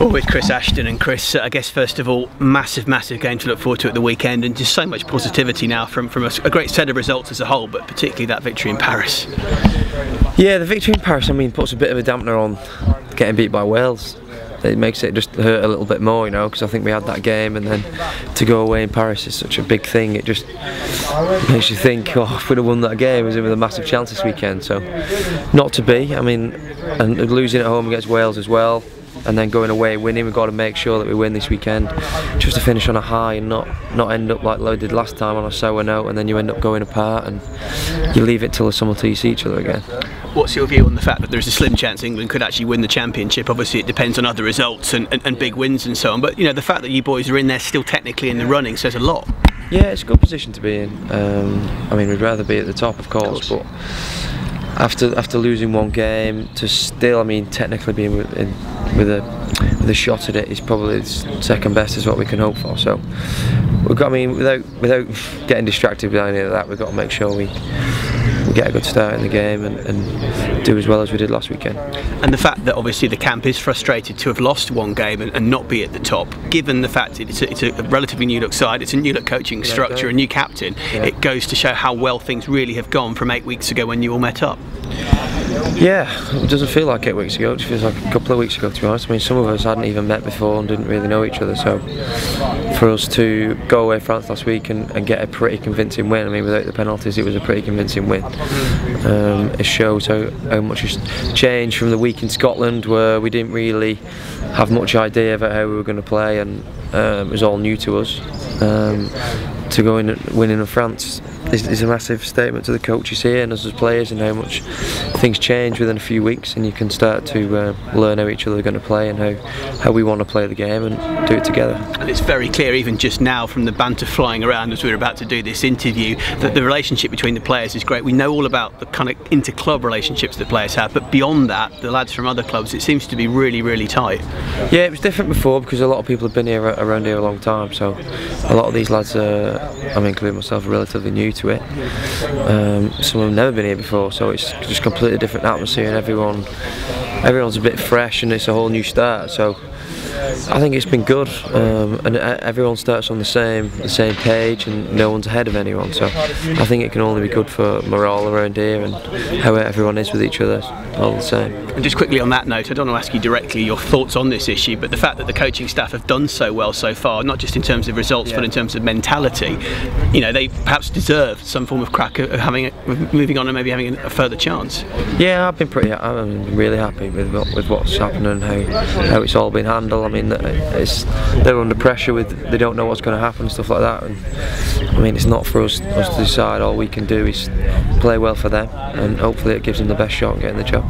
Well, with Chris Ashton, and Chris, I guess first of all, massive game to look forward to at the weekend, and just so much positivity now from a great set of results as a whole, but particularly that victory in Paris. Yeah, the victory in Paris, I mean, puts a bit of a dampener on getting beat by Wales. It makes it just hurt a little bit more, you know, because I think we had that game, and then to go away in Paris is such a big thing. It just makes you think, oh, if we'd have won that game, it was with a massive chance this weekend. So, not to be. I mean, and losing at home against Wales as well, and then going away winning, we've got to make sure that we win this weekend, just to finish on a high and not end up like Lowe did last time on a sour note, and then you end up going apart and you leave it till the summer till you see each other again. What's your view on the fact that there's a slim chance England could actually win the championship? Obviously it depends on other results and big wins and so on, but you know, the fact that you boys are in there still technically in the running says a lot. Yeah, it's a good position to be in. I mean, we'd rather be at the top, of course. But after losing one game, to still, I mean, technically being with a shot at it is probably second best is what we can hope for. So we've got, I mean, without getting distracted by any of that, we've got to make sure we get a good start in the game and do as well as we did last weekend. And the fact that obviously the camp is frustrated to have lost one game and not be at the top, given the fact it's a relatively new look side, it's a new look coaching structure, a new captain, it goes to show how well things really have gone from 8 weeks ago when you all met up. Yeah, it doesn't feel like 8 weeks ago, it feels like a couple of weeks ago, to be honest. I mean, some of us hadn't even met before and didn't really know each other, so for us to go away France last week and get a pretty convincing win, I mean, without the penalties it was a pretty convincing win. It shows how much has changed from the week in Scotland, where we didn't really have much idea about how we were going to play, and it was all new to us. To go in and winning in France is a massive statement to the coaches here and us as players, and how much things change within a few weeks, and you can start to learn how each other are going to play and how we want to play the game and do it together. And it's very clear even just now from the banter flying around as we were about to do this interview that the relationship between the players is great. We know all about the kind of inter-club relationships that players have, but beyond that, the lads from other clubs, it seems to be really tight. Yeah, it was different before because a lot of people have been here around here a long time, so a lot of these lads are, I mean, including myself, are relatively new to it. Some have never been here before, so it's just completely different atmosphere, and everyone's a bit fresh, and it's a whole new start. So I think it's been good, and everyone starts on the same page, and no one's ahead of anyone. So I think it can only be good for morale around here and how everyone is with each other, all the same. And just quickly on that note, I don't want to ask you directly your thoughts on this issue, but the fact that the coaching staff have done so well so far, not just in terms of results, but in terms of mentality, you know, they perhaps deserve some form of crack of moving on and maybe having a further chance. Yeah, I'm really happy with what's happened and how it's all been handled. I mean, they're under pressure they don't know what's going to happen and stuff like that. And I mean, it's not for us to decide. All we can do is play well for them, and hopefully it gives them the best shot at getting the job.